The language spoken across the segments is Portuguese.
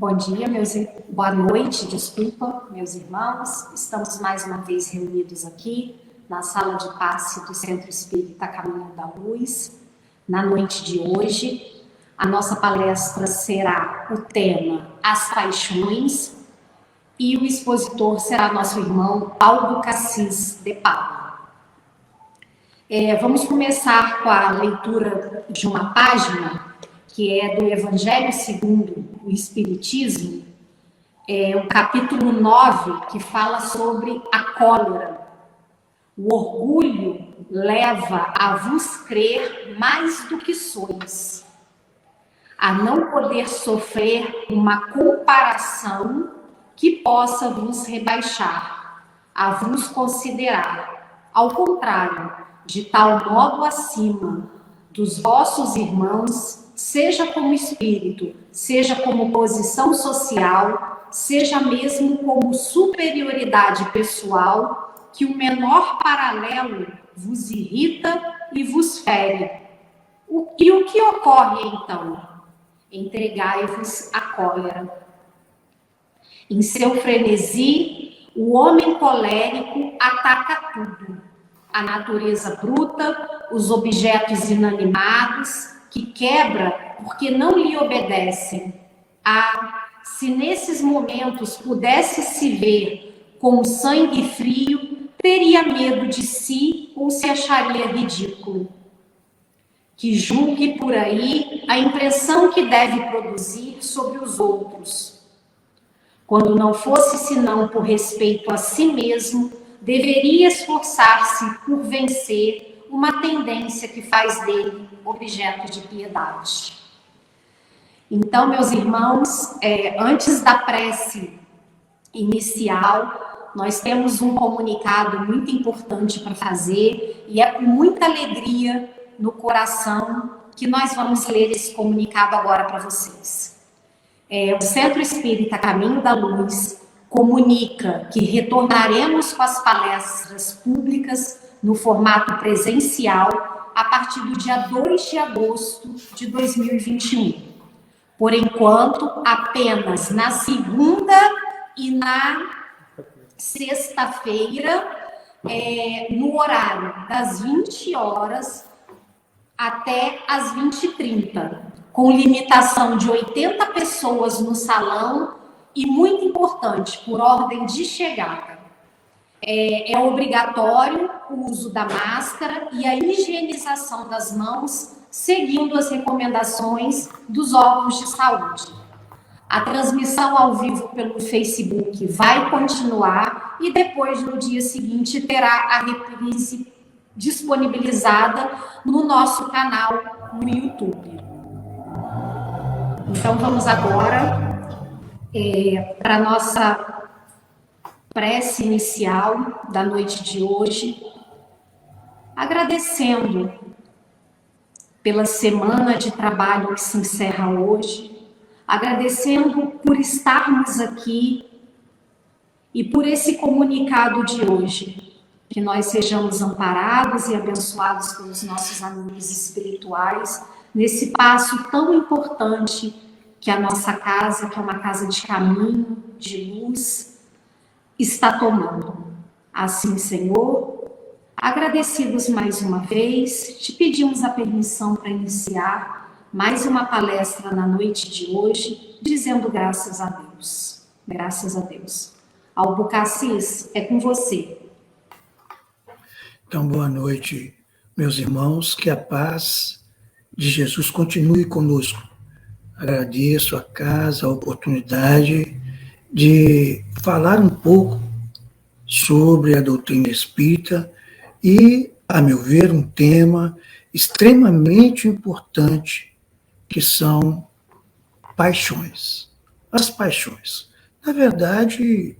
Bom dia, boa noite, desculpa, meus irmãos. Estamos mais uma vez reunidos aqui na sala de passe do Centro Espírita Caminho da Luz. Na noite de hoje, a nossa palestra será o tema As Paixões e o expositor será nosso irmão Aldo Cassis de Paula. Vamos começar com a leitura de uma página que é do Evangelho segundo o Espiritismo, o capítulo 9, que fala sobre a cólera. O orgulho leva a vos crer mais do que sois, a não poder sofrer uma comparação que possa vos rebaixar, a vos considerar, ao contrário, de tal modo acima dos vossos irmãos, seja como espírito, seja como posição social, seja mesmo como superioridade pessoal, que o menor paralelo vos irrita e vos fere. E o que ocorre então? Entregai-vos à cólera. Em seu frenesi, o homem colérico ataca tudo. A natureza bruta, os objetos inanimados, que quebra porque não lhe obedecem. Se nesses momentos pudesse se ver com sangue frio, teria medo de si ou se acharia ridículo. Que julgue por aí a impressão que deve produzir sobre os outros. Quando não fosse senão por respeito a si mesmo, deveria esforçar-se por vencer uma tendência que faz dele objeto de piedade. Então, meus irmãos, antes da prece inicial, nós temos um comunicado muito importante para fazer e é com muita alegria no coração que nós vamos ler esse comunicado agora para vocês. O Centro Espírita Caminho da Luz comunica que retornaremos com as palestras públicas no formato presencial a partir do dia 2 de agosto de 2021. Por enquanto, apenas na segunda e na sexta-feira, no horário das 20 horas até as 20h30, com limitação de 80 pessoas no salão e, muito importante, por ordem de chegada. É obrigatório o uso da máscara e a higienização das mãos, seguindo as recomendações dos órgãos de saúde. A transmissão ao vivo pelo Facebook vai continuar e depois, no dia seguinte, terá a reprise disponibilizada no nosso canal no YouTube. Então, vamos agora para a nossa prece inicial da noite de hoje, agradecendo pela semana de trabalho que se encerra hoje, agradecendo por estarmos aqui e por esse comunicado de hoje, que nós sejamos amparados e abençoados pelos nossos amigos espirituais nesse passo tão importante que a nossa casa, que é uma casa de caminho, de luz, está tomando. Assim, Senhor, agradecidos mais uma vez, te pedimos a permissão para iniciar mais uma palestra na noite de hoje, dizendo graças a Deus. Graças a Deus. Aldo Cassis, é com você. Então, boa noite, meus irmãos, que a paz de Jesus continue conosco. Agradeço a casa, a oportunidade de falar um pouco sobre a doutrina espírita e, a meu ver, um tema extremamente importante, que são paixões. As paixões. Na verdade,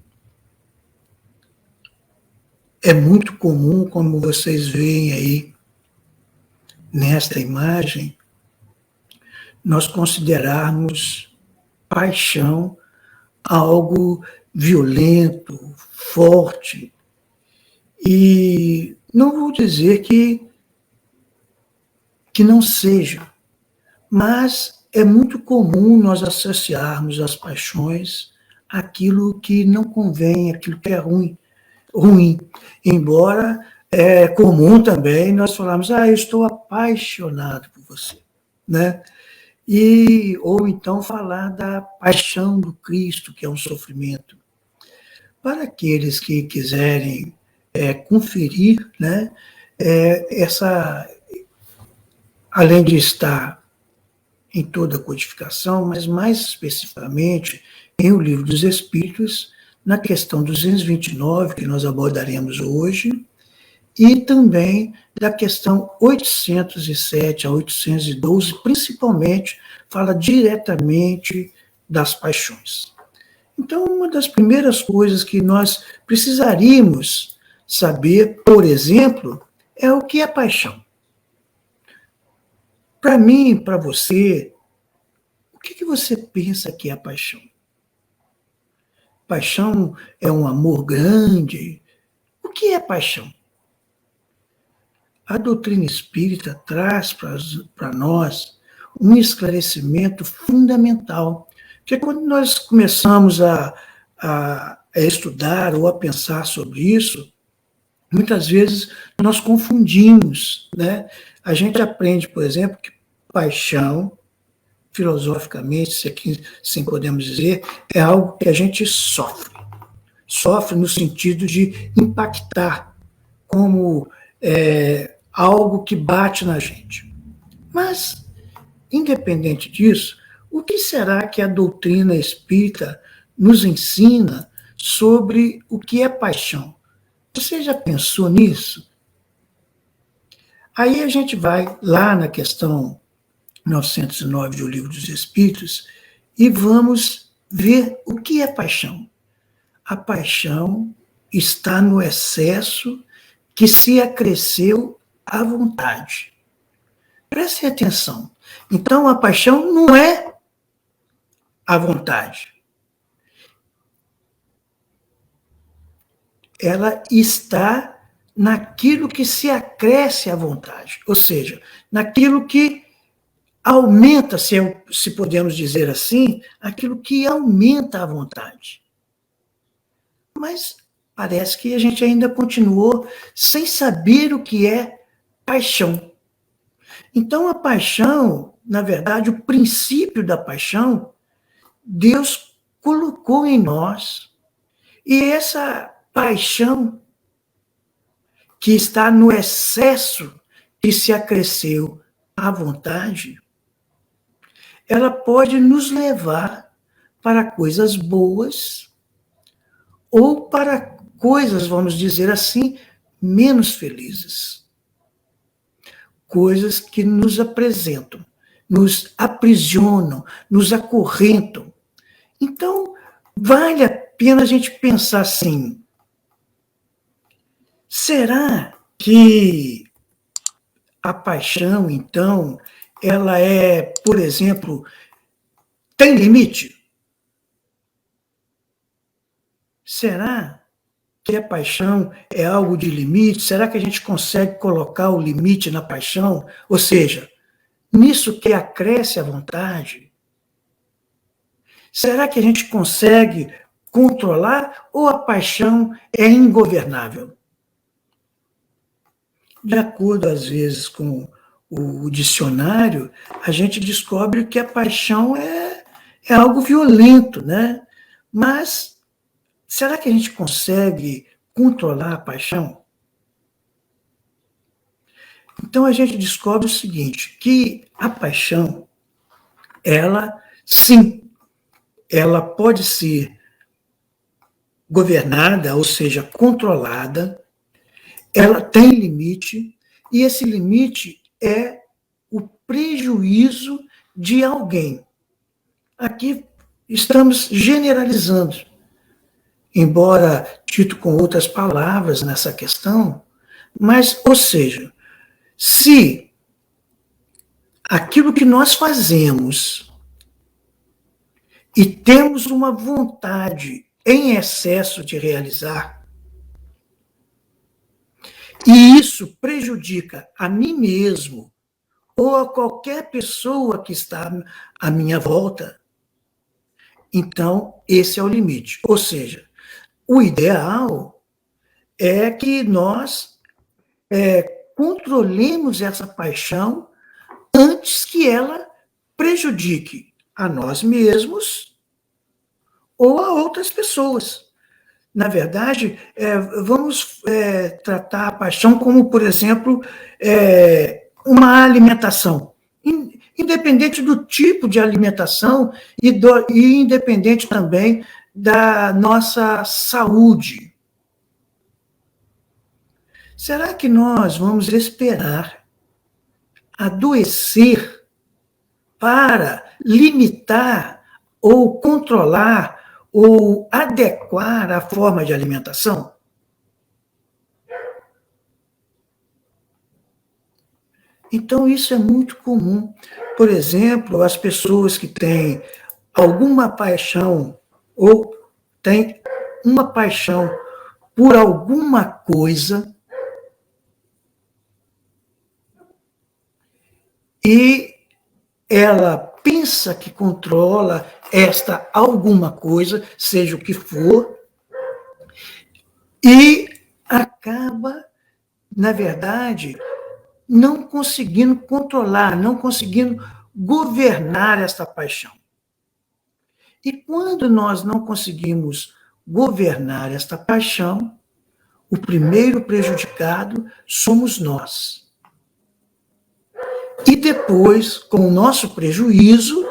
é muito comum, como vocês veem aí nesta imagem, nós considerarmos paixão algo violento, forte. E não vou dizer que não seja, mas é muito comum nós associarmos as paixões àquilo que não convém, aquilo que é ruim. Embora é comum também nós falarmos, eu estou apaixonado por você, né? Ou então falar da paixão do Cristo, que é um sofrimento. Para aqueles que quiserem conferir, né, além de estar em toda a codificação, mas mais especificamente em O Livro dos Espíritos, na questão 229, que nós abordaremos hoje, e também da questão 807 a 812, principalmente, fala diretamente das paixões. Então, uma das primeiras coisas que nós precisaríamos saber, por exemplo, é o que é paixão. Para mim, para você, o que você pensa que é paixão? Paixão é um amor grande? O que é paixão? A doutrina espírita traz para nós um esclarecimento fundamental, que quando nós começamos a estudar ou a pensar sobre isso, muitas vezes nós confundimos, né? A gente aprende, por exemplo, que paixão, filosoficamente, se aqui sim podemos dizer, é algo que a gente sofre. Sofre no sentido de impactar, como algo que bate na gente. Mas, independente disso, o que será que a doutrina espírita nos ensina sobre o que é paixão? Você já pensou nisso? Aí a gente vai lá na questão 909 do Livro dos Espíritos e vamos ver o que é paixão. A paixão está no excesso que se acresceu à vontade. Prestem atenção. Então, a paixão não é a vontade. Ela está naquilo que se acresce à vontade, ou seja, naquilo que aumenta, se podemos dizer assim, aquilo que aumenta a vontade. Mas parece que a gente ainda continuou sem saber o que é paixão. Então, a paixão, na verdade, o princípio da paixão, Deus colocou em nós. E essa paixão que está no excesso que se acresceu à vontade, ela pode nos levar para coisas boas ou para coisas, vamos dizer assim, menos felizes. Coisas que nos apresentam, nos aprisionam, nos acorrentam. Então, vale a pena a gente pensar assim, será que a paixão, então, ela por exemplo, tem limite? Será que a paixão é algo de limite? Será que a gente consegue colocar o limite na paixão? Ou seja, nisso que acresce a vontade? Será que a gente consegue controlar ou a paixão é ingovernável? De acordo, às vezes, com o dicionário, a gente descobre que a paixão é algo violento, né? Mas será que a gente consegue controlar a paixão? Então a gente descobre o seguinte, que a paixão, ela, sim, ela pode ser governada, ou seja, controlada, ela tem limite, e esse limite é o prejuízo de alguém. Aqui estamos generalizando, embora dito com outras palavras nessa questão, mas, ou seja, se aquilo que nós fazemos e temos uma vontade em excesso de realizar, e isso prejudica a mim mesmo ou a qualquer pessoa que está à minha volta, então esse é o limite. Ou seja, o ideal é que nós controlemos essa paixão antes que ela prejudique a nós mesmos ou a outras pessoas. Na verdade, vamos tratar a paixão como, por exemplo, uma alimentação. Independente do tipo de alimentação e independente também da nossa saúde. Será que nós vamos esperar adoecer para limitar ou controlar ou adequar a forma de alimentação? Então, isso é muito comum. Por exemplo, as pessoas que têm alguma paixão ou têm uma paixão por alguma coisa e ela pensa que controla esta alguma coisa, seja o que for, e acaba, na verdade, não conseguindo controlar, não conseguindo governar esta paixão. E quando nós não conseguimos governar esta paixão, o primeiro prejudicado somos nós. E depois, com o nosso prejuízo,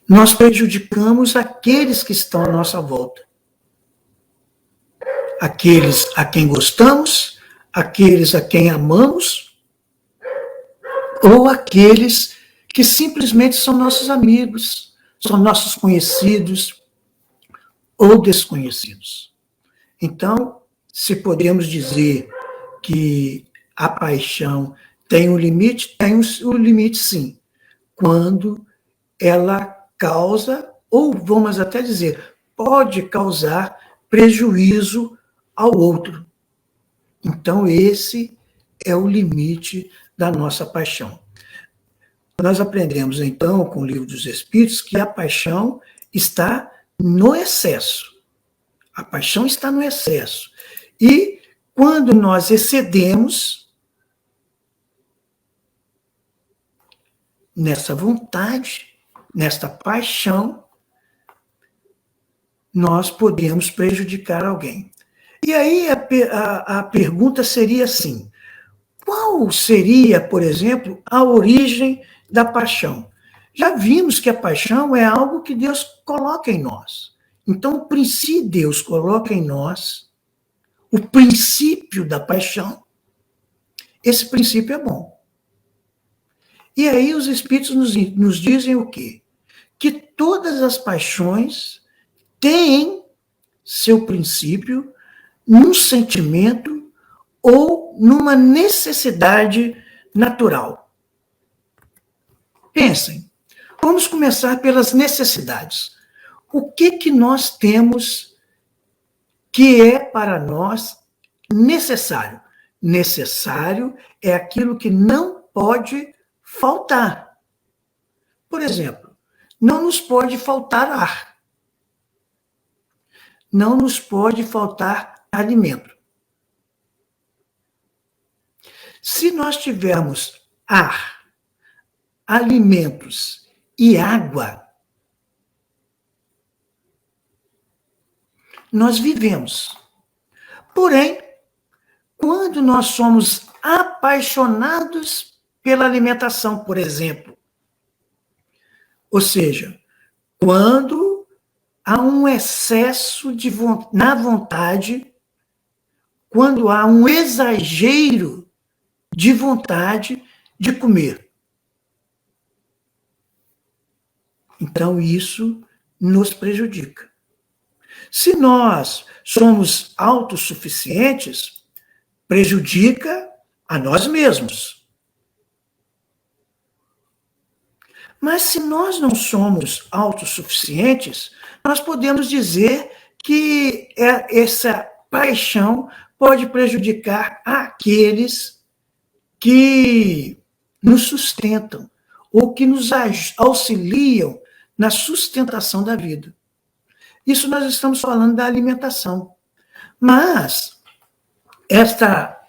nós prejudicamos aqueles que estão à nossa volta. Aqueles a quem gostamos, aqueles a quem amamos, ou aqueles que simplesmente são nossos amigos, são nossos conhecidos ou desconhecidos. Então, se podemos dizer que a paixão tem um limite limite sim, quando ela causa, ou vamos até dizer, pode causar prejuízo ao outro. Então, esse é o limite da nossa paixão. Nós aprendemos, então, com o Livro dos Espíritos, que a paixão está no excesso. A paixão está no excesso. E quando nós excedemos nessa vontade, nesta paixão, nós podemos prejudicar alguém. E aí a pergunta seria assim: qual seria, por exemplo, a origem da paixão? Já vimos que a paixão é algo que Deus coloca em nós. Então, se Deus coloca em nós o princípio da paixão, esse princípio é bom. E aí os Espíritos nos dizem o quê? Que todas as paixões têm seu princípio num sentimento ou numa necessidade natural. Pensem, vamos começar pelas necessidades. O que nós temos que é para nós necessário? Necessário é aquilo que não pode faltar. Por exemplo, não nos pode faltar ar. Não nos pode faltar alimento. Se nós tivermos ar, alimentos e água, nós vivemos. Porém, quando nós somos apaixonados pela alimentação, por exemplo, ou seja, quando há um excesso na vontade, quando há um exagero de vontade de comer. Então, isso nos prejudica. Se nós somos autossuficientes, prejudica a nós mesmos. Mas se nós não somos autossuficientes, nós podemos dizer que essa paixão pode prejudicar aqueles que nos sustentam ou que nos auxiliam na sustentação da vida. Isso nós estamos falando da alimentação. Mas esta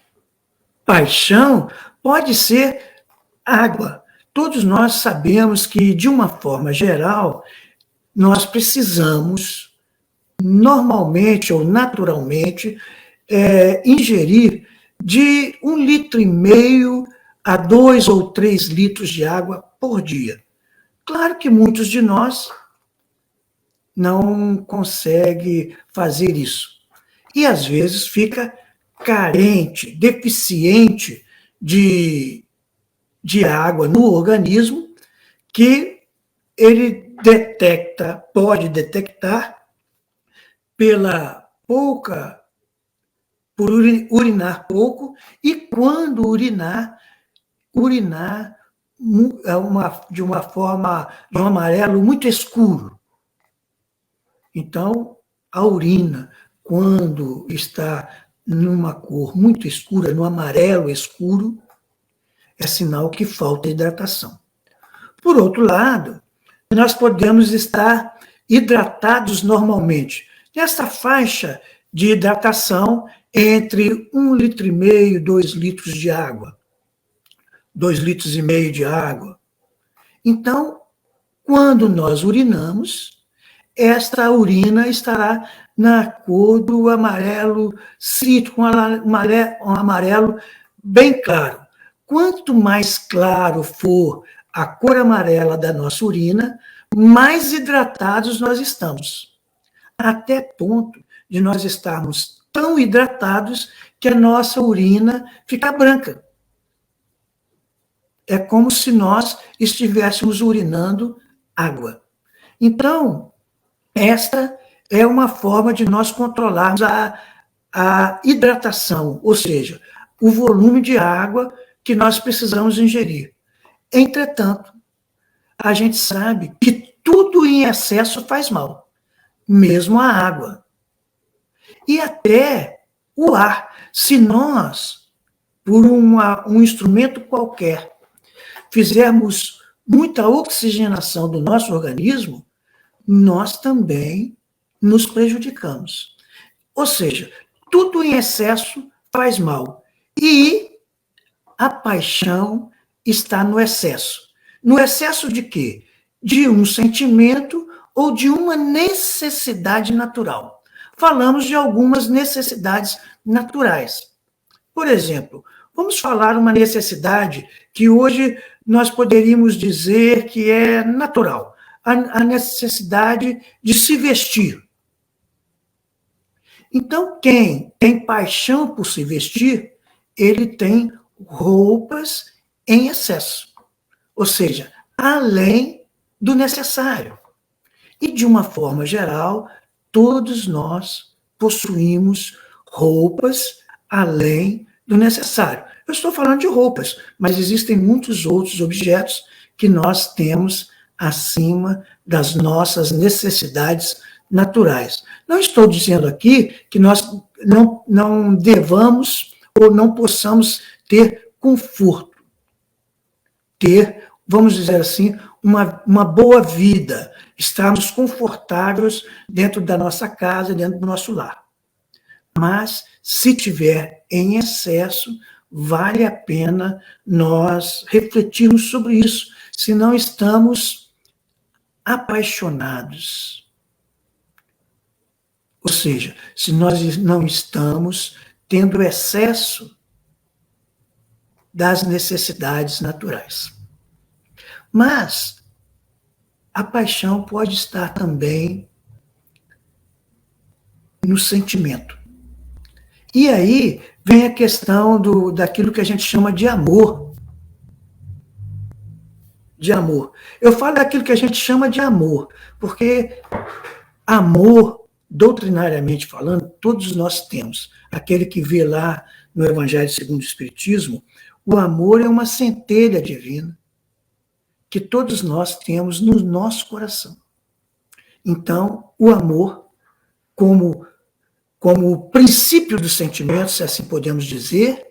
paixão pode ser água. Todos nós sabemos que, de uma forma geral, nós precisamos, normalmente ou naturalmente, ingerir de 1,5 litro a 2 ou 3 litros de água por dia. Claro que muitos de nós não conseguem fazer isso. E, às vezes, fica carente, deficiente de água no organismo, que ele pode detectar por urinar pouco, e quando urinar de um amarelo muito escuro. Então, a urina, quando está numa cor muito escura, no amarelo escuro, é sinal que falta hidratação. Por outro lado, nós podemos estar hidratados normalmente, nessa faixa de hidratação entre 1,5 litro, 2 litros de água, 2,5 litros de água. Então, quando nós urinamos, esta urina estará na cor do amarelo cítrico, um amarelo bem claro. Quanto mais claro for a cor amarela da nossa urina, mais hidratados nós estamos. Até ponto de nós estarmos tão hidratados que a nossa urina fica branca. É como se nós estivéssemos urinando água. Então, esta é uma forma de nós controlarmos a hidratação, ou seja, o volume de água que nós precisamos ingerir. Entretanto, a gente sabe que tudo em excesso faz mal, mesmo a água. E até o ar. Se nós, por um instrumento qualquer, fizermos muita oxigenação do nosso organismo, nós também nos prejudicamos. Ou seja, tudo em excesso faz mal. E a paixão está no excesso. No excesso de quê? De um sentimento ou de uma necessidade natural. Falamos de algumas necessidades naturais. Por exemplo, vamos falar uma necessidade que hoje nós poderíamos dizer que é natural. A necessidade de se vestir. Então, quem tem paixão por se vestir, ele tem roupas em excesso. Ou seja, além do necessário. E, de uma forma geral, todos nós possuímos roupas além do necessário. Eu estou falando de roupas, mas existem muitos outros objetos que nós temos acima das nossas necessidades naturais. Não estou dizendo aqui que nós não devamos ou não possamos ter conforto, ter, vamos dizer assim, uma boa vida, estarmos confortáveis dentro da nossa casa, dentro do nosso lar. Mas, se tiver em excesso, vale a pena nós refletirmos sobre isso, se não estamos apaixonados. Ou seja, se nós não estamos tendo excesso das necessidades naturais. Mas a paixão pode estar também no sentimento. E aí vem a questão daquilo que a gente chama de amor. De amor. Eu falo daquilo que a gente chama de amor, porque amor, doutrinariamente falando, todos nós temos. Aquele que vê lá no Evangelho segundo o Espiritismo, o amor é uma centelha divina que todos nós temos no nosso coração. Então, o amor, como o princípio do sentimento, se assim podemos dizer,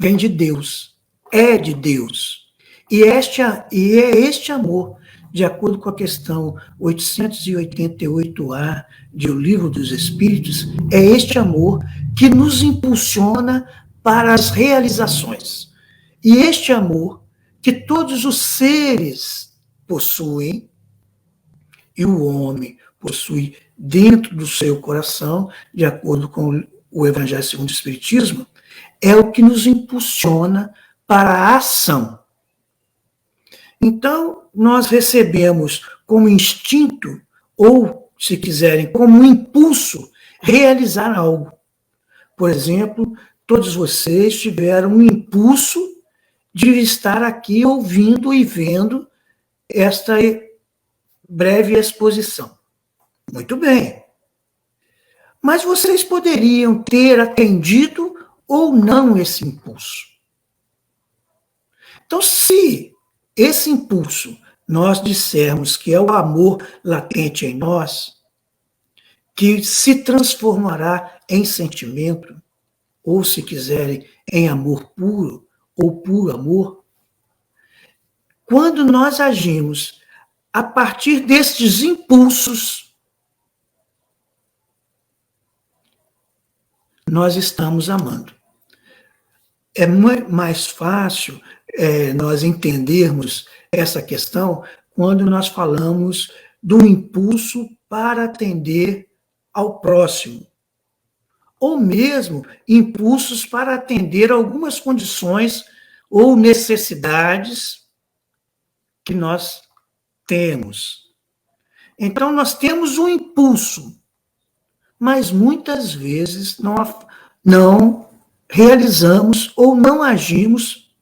vem de Deus, é de Deus. E é este amor, de acordo com a questão 888A do Livro dos Espíritos, é este amor que nos impulsiona para as realizações. E este amor que todos os seres possuem, e o homem possui dentro do seu coração, de acordo com o Evangelho segundo o Espiritismo, é o que nos impulsiona para a ação. Então, nós recebemos como instinto, ou, se quiserem, como impulso, realizar algo. Por exemplo, todos vocês tiveram um impulso de estar aqui ouvindo e vendo esta breve exposição. Muito bem. Mas vocês poderiam ter atendido ou não esse impulso. Então, se esse impulso nós dissermos que é o amor latente em nós, que se transformará em sentimento, ou, se quiserem, em amor puro, ou puro amor, quando nós agimos a partir destes impulsos, nós estamos amando. É mais fácil nós entendermos essa questão quando nós falamos do impulso para atender ao próximo, ou mesmo impulsos para atender algumas condições ou necessidades que nós temos. Então, nós temos um impulso, mas muitas vezes não realizamos ou não agimos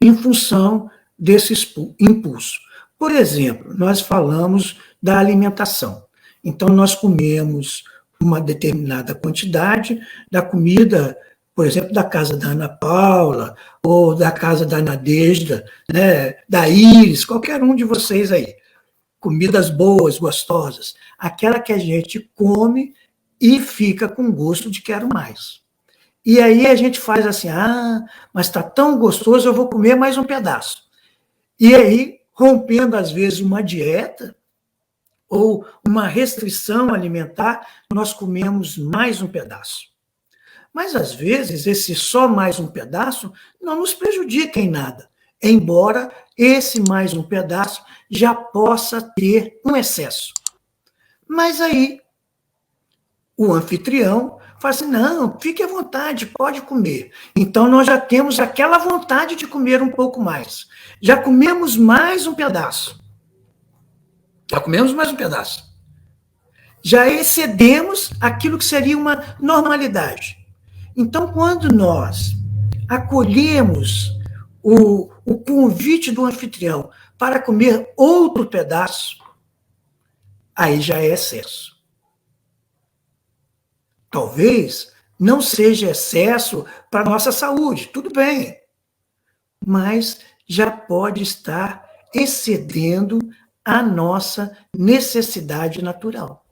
em função desse impulso. Por exemplo, nós falamos da alimentação. Então, nós comemos uma determinada quantidade da comida, por exemplo, da casa da Ana Paula, ou da casa da Nadejda, né, da Iris, qualquer um de vocês aí. Comidas boas, gostosas. Aquela que a gente come e fica com gosto de quero mais. E aí a gente faz assim, mas está tão gostoso, eu vou comer mais um pedaço. E aí, rompendo às vezes uma dieta ou uma restrição alimentar, nós comemos mais um pedaço. Mas às vezes esse só mais um pedaço não nos prejudica em nada, embora esse mais um pedaço já possa ter um excesso. Mas aí o anfitrião fala assim, não, fique à vontade, pode comer. Então, nós já temos aquela vontade de comer um pouco mais. Já comemos mais um pedaço. Já excedemos aquilo que seria uma normalidade. Então, quando nós acolhemos o convite do anfitrião para comer outro pedaço, aí já é excesso. Talvez não seja excesso para a nossa saúde, tudo bem, mas já pode estar excedendo a nossa necessidade natural.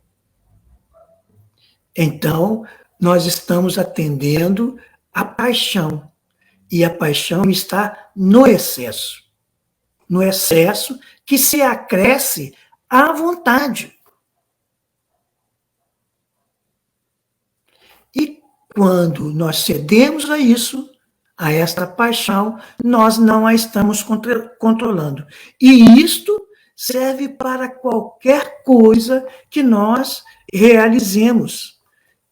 Então, nós estamos atendendo a paixão, e a paixão está no excesso que se acresce à vontade. E quando nós cedemos a isso, a esta paixão, nós não a estamos controlando. E isto serve para qualquer coisa que nós realizemos.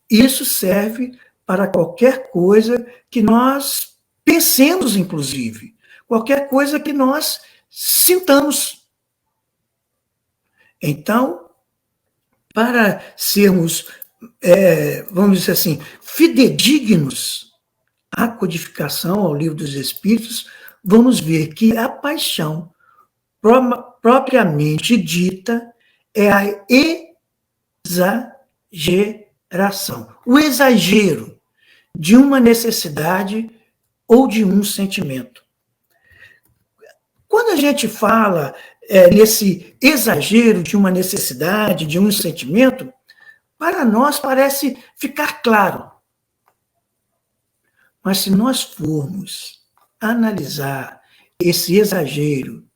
Isso serve para qualquer coisa que nós pensemos, inclusive. Qualquer coisa que nós sintamos. Então, para sermos, vamos dizer assim, fidedignos à codificação, ao Livro dos Espíritos, vamos ver que a paixão, propriamente dita, é a exageração, o exagero de uma necessidade ou de um sentimento. Quando a gente fala nesse exagero de uma necessidade, de um sentimento, para nós parece ficar claro. Mas se nós formos analisar esse exagero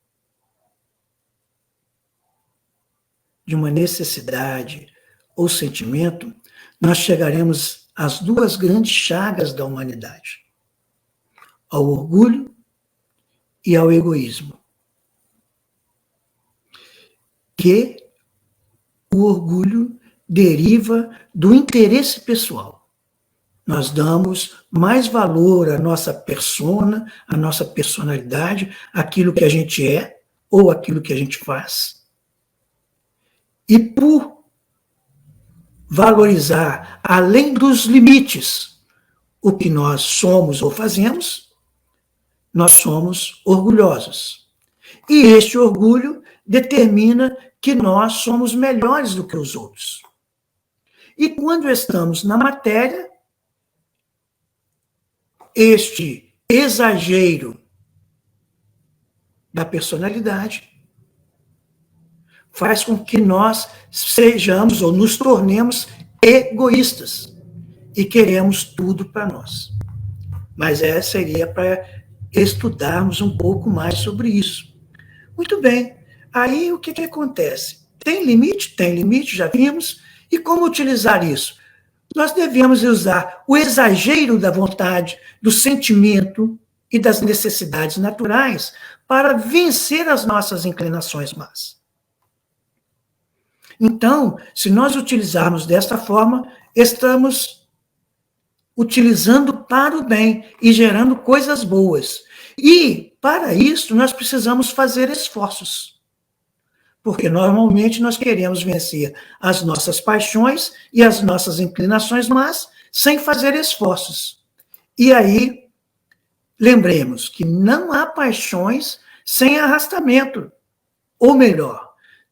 de uma necessidade ou sentimento, nós chegaremos às duas grandes chagas da humanidade: ao orgulho e ao egoísmo. Que o orgulho deriva do interesse pessoal. Nós damos mais valor à nossa persona, à nossa personalidade, àquilo que a gente é ou àquilo que a gente faz. E por valorizar, além dos limites, o que nós somos ou fazemos, nós somos orgulhosos. E este orgulho determina que nós somos melhores do que os outros. E quando estamos na matéria, este exagero da personalidade faz com que nós sejamos ou nos tornemos egoístas e queremos tudo para nós. Mas essa seria para estudarmos um pouco mais sobre isso. Muito bem. Aí o que acontece? Tem limite? Tem limite, já vimos. E como utilizar isso? Nós devemos usar o exagero da vontade, do sentimento e das necessidades naturais para vencer as nossas inclinações más. Então, se nós utilizarmos desta forma, estamos utilizando para o bem e gerando coisas boas. E, para isso, nós precisamos fazer esforços. Porque, normalmente, nós queremos vencer as nossas paixões e as nossas inclinações más sem fazer esforços. E aí, lembremos que não há paixões sem arrastamento. Ou melhor,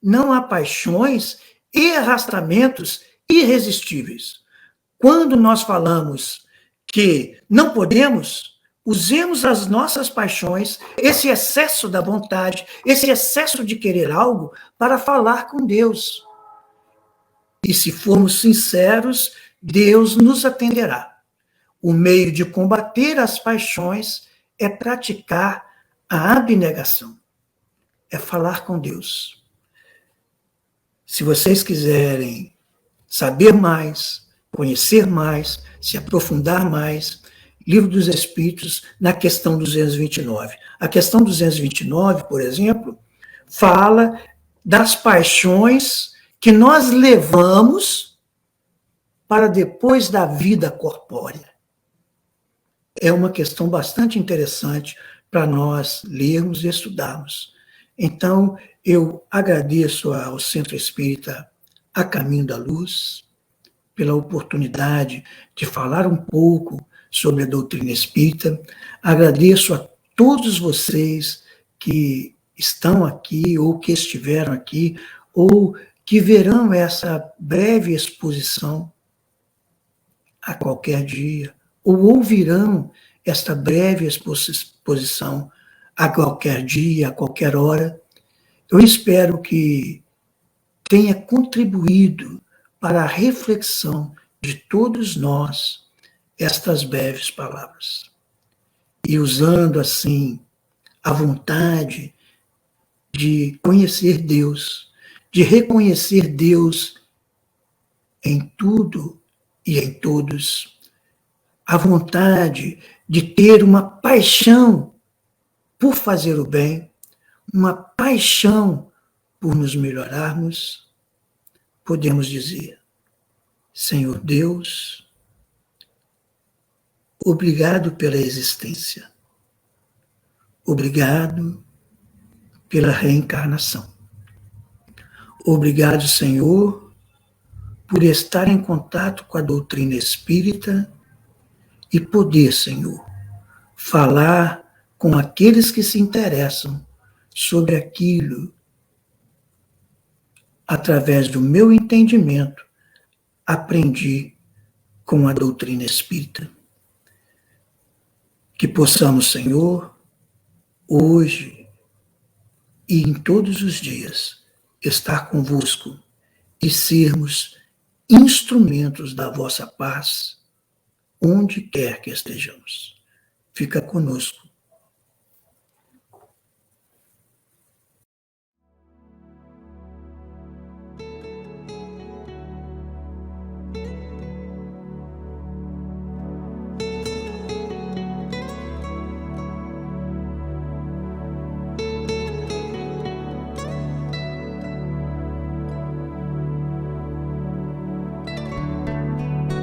não há paixões e arrastamentos irresistíveis. Quando nós falamos que não podemos, usemos as nossas paixões, esse excesso da vontade, esse excesso de querer algo, para falar com Deus. E se formos sinceros, Deus nos atenderá. O meio de combater as paixões é praticar a abnegação, é falar com Deus. Se vocês quiserem saber mais, conhecer mais, se aprofundar mais, Livro dos Espíritos, na questão 229. A questão 229, por exemplo, fala das paixões que nós levamos para depois da vida corpórea. É uma questão bastante interessante para nós lermos e estudarmos. Então, eu agradeço ao Centro Espírita A Caminho da Luz pela oportunidade de falar um pouco sobre a doutrina espírita. Agradeço a todos vocês que estão aqui, ou que estiveram aqui, ou que verão essa breve exposição a qualquer dia, ou ouvirão esta breve exposição a qualquer dia, a qualquer hora. Eu espero que tenha contribuído para a reflexão de todos nós estas breves palavras. E usando, assim, a vontade de conhecer Deus, de reconhecer Deus em tudo e em todos, a vontade de ter uma paixão por fazer o bem, uma paixão por nos melhorarmos, podemos dizer: Senhor Deus, obrigado pela existência. Obrigado pela reencarnação. Obrigado, Senhor, por estar em contato com a doutrina espírita e poder, Senhor, falar com aqueles que se interessam sobre aquilo, através do meu entendimento, aprendi com a doutrina espírita. Que possamos, Senhor, hoje e em todos os dias, estar convosco e sermos instrumentos da vossa paz, onde quer que estejamos. Fica conosco